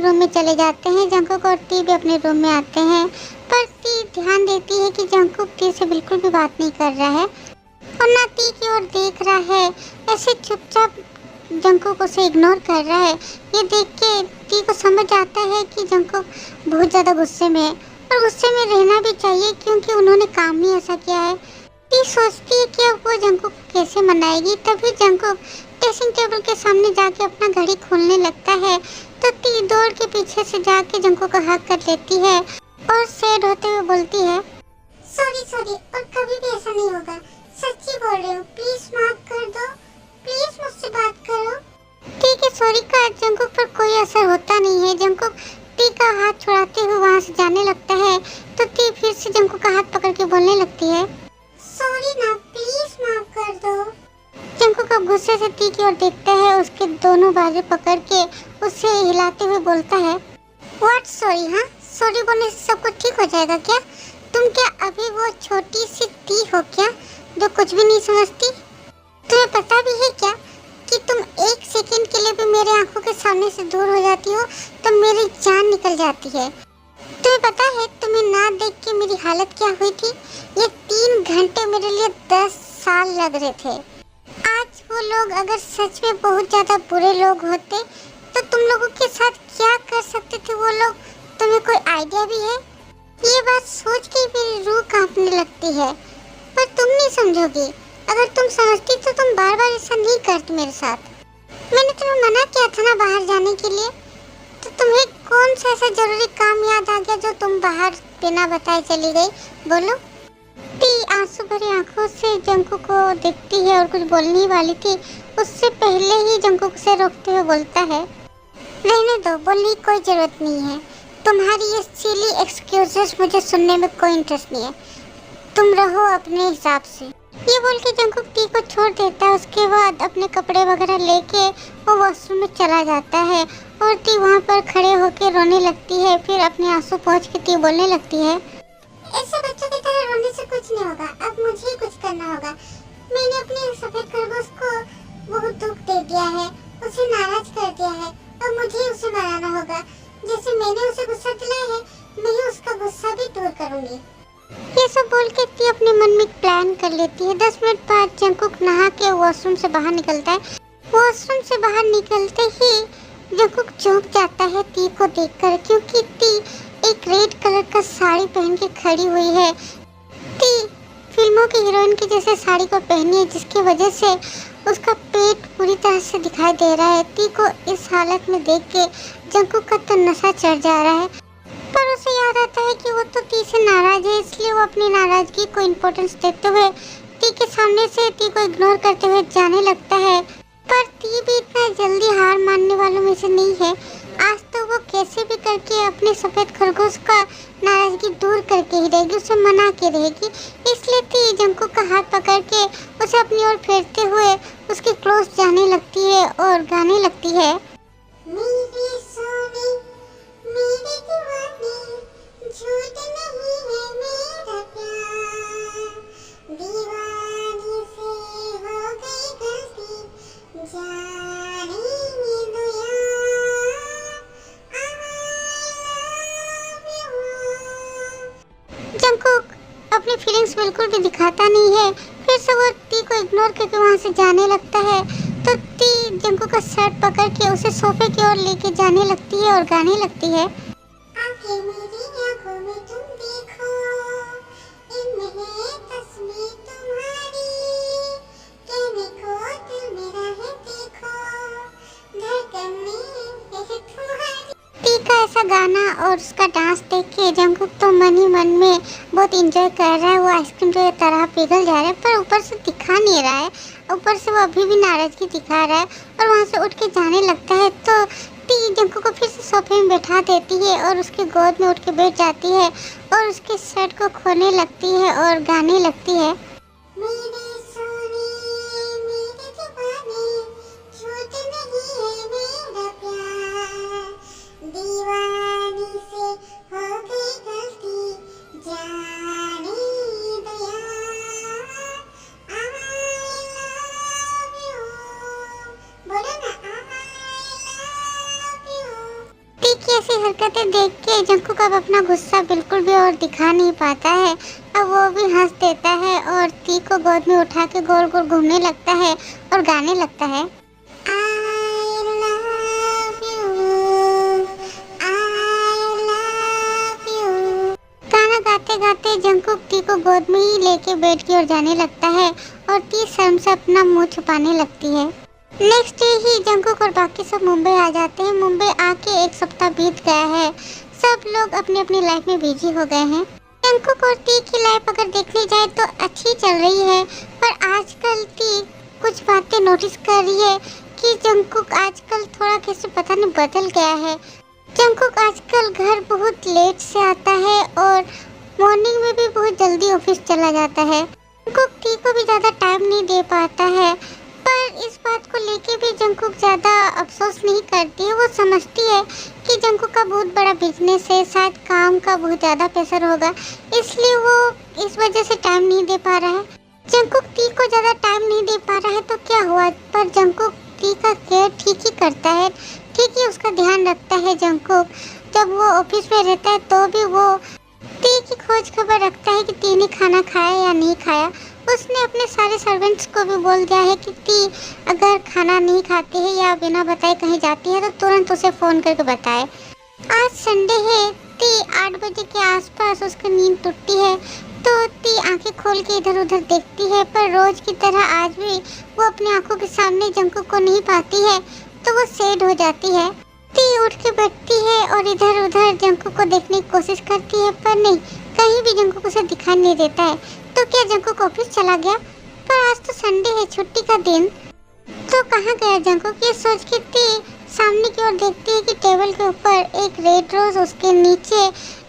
Room में चले जाते हैं। जंकुक और टी भी अपने रूम में आते हैं, पर टी ध्यान देती है कि जंकुक टी से बिल्कुल भी बात नहीं कर रहा है और ना टी की ओर देख रहा है। ऐसे चुपचाप जंकुक उसे इग्नोर कर रहा है। ये देख के टी को समझ आता है कि जंकुक बहुत ज़्यादा गुस्से में है और गुस्से में रहना भी चाहिए क्योंकि उन्होंने काम ही ऐसा किया है। टी सोचती है कि अब वो जंकुक को कैसे मनाएगी। तभी जंकुक ड्रेसिंग टेबल के सामने जाके अपना घड़ी खोलने लगता है, तो टी दौड़ के पीछे से जाके जंकुक को हक कर लेती है और सैड होते हुए बोलती है, सॉरी और कभी भी ऐसा नहीं होगा। सच्ची बोल रही हूँ, प्लीज माफ कर दो, प्लीज मुझसे बात करो। टी के सॉरी का जंकुक पर कोई असर होता नहीं है। जंकुक टी का हाथ छुड़ाते हुए वहाँ से जाने लगता है, तो टी फिर से जंकुक का हाथ पकड़ के बोलने लगती है, सॉरी ना, प्लीज माफ कर दो। जंकुक अब गुस्से से टी की ओर देखता है, उसके दोनों बाजू पकड़ के उसे हिलाते हुए बोलता है, व्हाट सॉरी? हाँ, सॉरी बोलने से सब कुछ ठीक हो जाएगा क्या? तुम क्या अभी वो छोटी सी टी हो क्या जो कुछ भी नहीं समझती? तुम्हें पता भी है क्या कि तुम एक सेकंड के लिए भी मेरे आंखों के सामने से दूर हो जाती हो तो मेरी जान निकल जाती है। तुम्हें पता है तुम्हें ना देख के मेरी हालत क्या हुई थी? ये 3 घंटे मेरे लिए 10 साल लग रहे थे। आज वो लोग अगर सच में बहुत ज्यादा बुरे लोग होते तो तुम लोगों के साथ क्या कर सकते थे वो लोग? तुम्हें कोई आइडिया भी है? ये बात सोच के मेरी रूह कांपने लगती है, पर तुम नहीं समझोगी। अगर तुम समझती तो तुम बार बार ऐसा नहीं करती मेरे साथ। मैंने तुम्हें मना किया था ना बाहर जाने के लिए, तो तुम्हें कौन सा ऐसा जरूरी काम याद आ गया जो तुम बाहर बिना बताए चली गई? बोलो। टी आंसू भरी आंखों से जंकुक को देखती है और कुछ बोलने वाली थी, उससे पहले ही जंकुक से रोकते हुए बोलता है, रहने दो, बोलने की कोई जरूरत नहीं है। तुम्हारी ये सिली एक्सक्यूजेस मुझे सुनने में कोई इंटरेस्ट नहीं है। तुम रहो अपने हिसाब से। ये बोल के जंकुक टी को छोड़ देता है। उसके बाद अपने कपड़े वगैरह लेके वो वॉशरूम में चला जाता है और टी वहाँ पर खड़े होकर रोने लगती है। फिर अपने आंसू पोंछ के टी बोलने लगती है, ऐसे बच्चों की तरह रोने से कुछ नहीं होगा, अब मुझे ही कुछ करना होगा। मैंने अपने सफेद खरगोश को बहुत दुख दे दिया है, उसे नाराज कर दिया है, अब मुझे ही उसे मनाना होगा। जैसे मैंने उसे गुस्सा दिलाया है, मैं ही उसका गुस्सा भी दूर करूंगी। ये सब बोल के टी अपने मन में प्लान कर लेती है। 10 मिनट बाद जंकुक नहा के वॉशरूम से बाहर निकलता है। वॉशरूम से बाहर निकलते ही जंकुक चौंक जाता है टी को देखकर, क्योंकि टी एक रेड कलर का साड़ी पहन के खड़ी हुई है। टी फिल्मों की हीरोइन की जैसे साड़ी को पहनी है, जिसकी वजह से उसका पेट पूरी तरह से दिखाई दे रहा है। टी को इस हालत में देख के जंकुक का तो नशा चढ़ जा रहा है, पर उसे याद आता है कि वो तो टी से नाराज है, इसलिए वो अपनी नाराजगी को इम्पोर्टेंस देते हुए टी के सामने से टी को इग्नोर करते हुए जाने लगता है। पर टी भी इतना जल्दी हार मानने वालों में से नहीं है। आज तो वो कैसे भी करके अपने सफेद खरगोश का नाराजगी दूर करके ही रहेगी, उसे मना के रहेगी। इसलिए टी जंकुक का हाथ पकड़ के उसे अपनी ओर फेरते हुए उसके क्लोज जाने लगती है और गाने लगती है, मेरे सोने मेरे दीवाने, झूठ नहीं है मेरा प्यार, दीवानी से हो गई गलती, जाने दो यार, I love you। जंकुक अपनी फीलिंग्स बिल्कुल भी दिखाता नहीं है। फिर से वो टी को इग्नोर करके वहाँ से जाने लगता है, तो टी जंकुक का शर्ट पकड़ के उसे सोफे की ओर लेके जाने लगती है और गाने लगती है, आंखें मेरी आंखों में तुम देखो, इनमें है तस्वीर तुम्हारी, कहने को दिल मेरा है देखो, धड़कन में है तुम्हारी। टी का ऐसा गाना और उसका डांस देख के जंकुक तो मन ही मन में बहुत इंजॉय कर रहा है। वो आइसक्रीम की तरह पिघल जा रहा है, पर ऊपर से दिखा नहीं रहा है। ऊपर से वो अभी भी नाराजगी दिखा रहा है और वहाँ से उठ के जाने लगता है। तो टी जंकुक को फिर से सोफे में बैठा देती है और उसके गोद में उठ के बैठ जाती है और उसके शर्ट को खोने लगती है और गाने लगती है, मेरे सोने मेरे दीवाने, झूठ नहीं है मेरा प्यार, दीवानी से हो गई गलती, जाने दो यार, I love you। बोलो ना, I love you। टी की हरकतें देख के जंकुक अब अपना गुस्सा बिल्कुल भी और दिखा नहीं पाता है। अब वो भी हंस देता है और टी को गोद में उठा के गोल गोल घूमने लगता है और गाने लगता है। I love you, I love you। गाना गाते गाते जंकुक टी को गोद में ही लेके बेड की ओर जाने लगता है और टी शर्म से अपना मुंह छुपाने लगती है। नेक्स्ट डे ही जंकुक और बाकी सब मुंबई आ जाते हैं। मुंबई आके 1 सप्ताह बीत गया है। सब लोग अपनी अपनी लाइफ में बिजी हो गए हैं। जंकुक और टी की लाइफ अगर देखने जाए तो अच्छी चल रही है, पर आजकल टी कुछ बातें नोटिस कर रही है कि जंकुक आजकल थोड़ा कैसे पता नहीं बदल गया है। जंकुक आजकल घर बहुत लेट से आता है और मॉर्निंग में भी बहुत जल्दी ऑफिस चला जाता है। जंकुक टी को भी ज़्यादा टाइम नहीं दे पाता है, पर इस बात को लेके भी जंकुक ज़्यादा अफसोस नहीं करती है। वो समझती है कि जंकुक का बहुत बड़ा बिजनेस है, शायद काम का बहुत ज़्यादा प्रेशर होगा, इसलिए वो इस वजह से टाइम नहीं दे पा रहा है। जंकुक टी को ज़्यादा टाइम नहीं दे पा रहा है तो क्या हुआ, पर जंकुक टी का केयर ठीक ही करता है, ठीक ही उसका ध्यान रखता है। जंकुक जब वो ऑफिस में रहता है तो भी वो टी की खोज खबर रखता है कि टी ने खाना खाया या नहीं खाया। उसने अपने सारे सर्वेंट्स को भी बोल दिया है कि टी अगर खाना नहीं खाती है या बिना बताए कहीं जाती है तो तुरंत उसे फ़ोन करके बताए। आज संडे है। टी 8 बजे के आसपास उसकी नींद टूटती है तो टी आंखें खोल के इधर उधर देखती है, पर रोज की तरह आज भी वो अपनी आंखों के सामने जंकुक को नहीं पाती है तो वो सैड हो जाती है। टी उठ के बैठती है और इधर उधर जंकुक को देखने की कोशिश करती है, पर नहीं, कहीं भी जंकुक उसे दिखाई नहीं देता है। तो क्या जंकुक ऑफिस चला गया? पर आज तो संडे है, छुट्टी का दिन, तो कहाँ गया जंकुक? ये सोच के टी सामने की ओर देखती है कि टेबल के ऊपर एक रेड रोज, उसके नीचे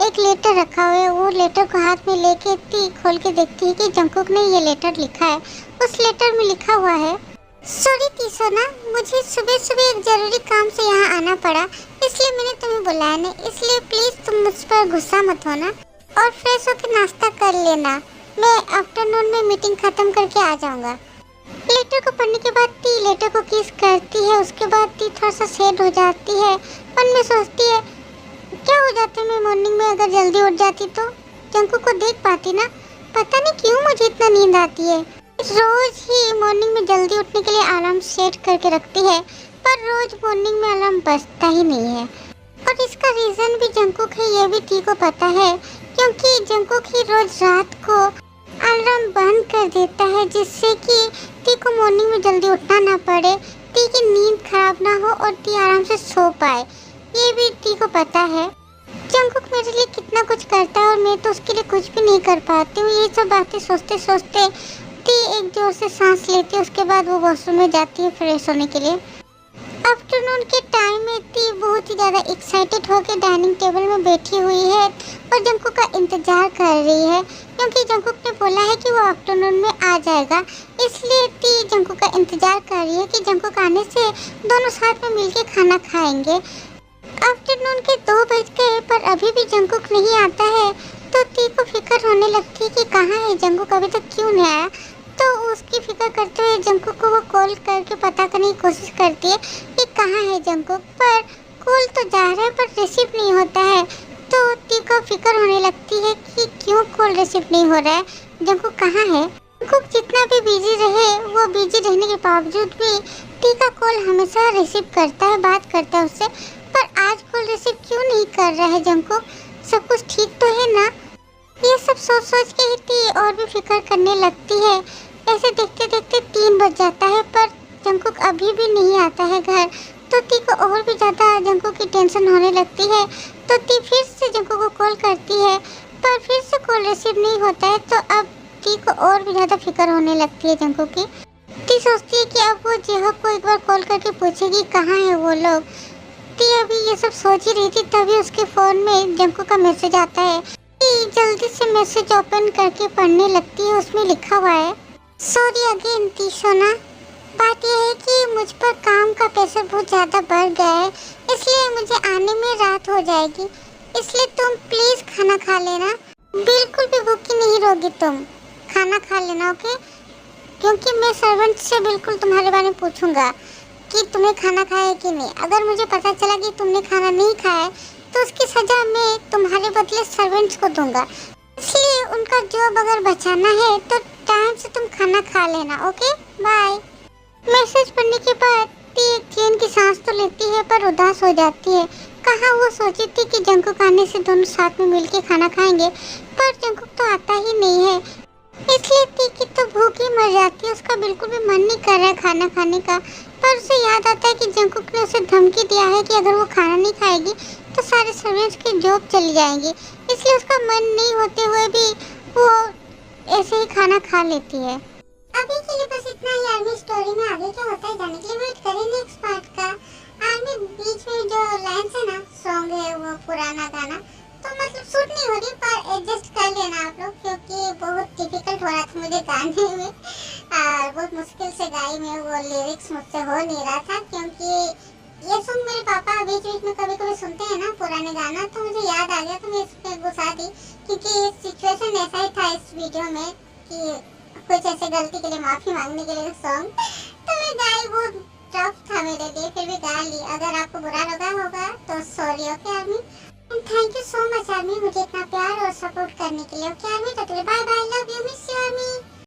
एक लेटर रखा हुआ है। वो लेटर को हाथ में लेके टी खोल के देखती है कि जंकुक ने ये लेटर लिखा है। उस लेटर में लिखा हुआ है, सॉरी टी सोना, मुझे सुबह सुबह एक जरूरी काम से यहाँ आना पड़ा, इसलिए मैंने तुम्हें बुलाया नहीं, इसलिए प्लीज तुम मुझ पर गुस्सा मत होना और फ्रेश होकर नाश्ता कर लेना। मैं आफ्टरनून में मीटिंग खत्म करके आ जाऊंगा। लेटर को पढ़ने के बाद टी लेटर को किस करती है। उसके बाद टी थोड़ा सा सैड हो जाती है, मन में सोचती है क्या हो जाता मैं मॉर्निंग में अगर जल्दी उठ जाती तो जंकुक को देख पाती ना। पता नहीं क्यों मुझे इतना नींद आती है। रोज ही मॉर्निंग में जल्दी उठने के लिए अलार्म सेट करके रखती है, पर रोज मॉर्निंग में अलार्म बजता ही नहीं है। और इसका रीजन भी जंकुक है, ये भी टी को पता है, क्योंकि जंकुक ही रोज रात को अलार्म बंद कर देता है जिससे कि टी को मॉर्निंग में जल्दी उठना ना पड़े, टी की नींद खराब ना हो और टी आराम से सो पाए। ये भी टी को पता है। जंकुक मेरे लिए कितना कुछ करता है और मैं तो उसके लिए कुछ भी नहीं कर पाती हूँ। ये सब बातें सोचते सोचते टी एक जोर से सांस लेती है। उसके बाद वो वॉशरूम में जाती है फ्रेश होने के लिए। आफ्टरनून के टाइम में टी बहुत ही ज़्यादा एक्साइटेड होकर डाइनिंग टेबल में बैठी हुई है और जंकुक का इंतज़ार कर रही है, क्योंकि जंकुक ने बोला है कि वो आफ्टरनून में आ जाएगा। इसलिए टी जंकुक का इंतज़ार कर रही है कि जंकुक आने से दोनों साथ में मिलकर खाना खाएंगे। आफ्टरनून के 2 बज गए पर अभी भी जंकुक नहीं आता है तो टी को फिक्र होने लगती है कि कहाँ है जंकुक, अभी तक क्यों नहीं आया। तो उसकी फिक्र करते हुए जंकुक को वो कॉल करके पता करने की कोशिश करती है कि कहाँ है जंकुक, पर कॉल तो जा रहा है पर रिसीव नहीं होता है। तो टी को फिक्र होने लगती है कि क्यों कॉल रिसीव नहीं हो रहा है, जंकुक कहाँ है। जंकुक जितना भी बिजी रहे, वो बिजी रहने के बावजूद भी टी का कॉल हमेशा रिसीव करता है, बात करता है उससे, पर आज कॉल रिसीव क्यों नहीं कर रहा है जंकुक, सब कुछ ठीक तो है ना। ये सब सोच सोच के ही टी और भी फिक्र करने लगती है। ऐसे देखते देखते 3 बज जाता है पर जंकुक अभी भी नहीं आता है घर। तो टी को और भी ज़्यादा जंकुक की टेंशन होने लगती है। तो टी फिर से जंकुक को कॉल करती है पर फिर से कॉल रिसीव नहीं होता है। तो अब टी को और भी ज़्यादा फिक्र होने लगती है जंकुक की। टी सोचती है कि अब वो जेहब को एक बार कॉल करके पूछेगी कहाँ है वो लोग। टी अभी ये सब सोच ही रही थी तभी उसके फ़ोन में जंकुक का मैसेज आता है। टी जल्दी से मैसेज ओपन करके पढ़ने लगती है। उसमें लिखा हुआ है, सॉरी अगेन टी सोना, बात यह है कि मुझ पर काम का प्रेशर बहुत ज़्यादा बढ़ गया है, इसलिए मुझे आने में रात हो जाएगी, इसलिए तुम प्लीज़ खाना खा लेना। बिल्कुल भी भूखी नहीं रहोगी तुम, खाना खा लेना ओके, क्योंकि मैं सर्वेंट से बिल्कुल तुम्हारे बारे में पूछूंगा कि तुमने खाना खाया है कि नहीं। अगर मुझे पता चला कि तुमने खाना नहीं खाया है तो उसकी सजा मैं तुम्हारे बदले सर्वेंट्स को दूंगा। इसलिए उनका जॉब अगर बचाना है तो टाइम से तुम खाना खा लेना। Okay bye. मैसेज पढ़ने के बाद ती एक चैन की सांस तो लेती है पर उदास हो जाती है। कहाँ वो सोची थी कि जंकुक आने से दोनों साथ में मिलके खाना खाएंगे, पर जंकुक तो आता ही नहीं है। इसलिए ती की तो भूख ही मर जाती है। उसका बिल्कुल भी मन नहीं कर रहा है खाना खाने का। पर उसे याद आता है कि जंकुक ने उसे धमकी दिया है कि अगर वो खाना नहीं खाएगी तो सारे सर्वेंट्स की जॉब चली जाएंगी। इसलिए उसका मन नहीं होते हुए भी वो ऐसे ही खाना खा लेती है। अभी के लिए बस इतना ही। आर्मी स्टोरी में आगे क्या होता है जाने के लिए वेट करें नेक्स्ट पार्ट का। आर्मी बीच में जो लाइन्स है ना, सॉन्ग है वो पुराना गाना, तो मतलब सूट नहीं हो रही, पर एडजस्ट कर लेना आप लोग, क्योंकि बहुत डिफिकल्ट हो रहा था मुझे गाने में। बहुत मुश्किल से गाई मैं, वो लिरिक्स मुझसे हो नहीं रहा था, क्योंकि ये सॉन्ग मेरे पापा बीच बीच में कभी कभी सुनते हैं ना पुराने गाना, तो मुझे याद आ गया, तो मैं इसमें घुसा दी, क्योंकि सिचुएशन ऐसा ही था इस वीडियो में कि कुछ ऐसे गलती के लिए माफी मांगने के लिए सॉन्ग, तो मैं गाई, बहुत टफ था मेरे लिए, फिर भी गा ली। अगर आपको बुरा लगा होगा तो sorry. Okay army, thank you so much army मुझे इतना प्यार और सपोर्ट करने के लिए। ओके आर्मी, तो bye bye, love you, miss you army.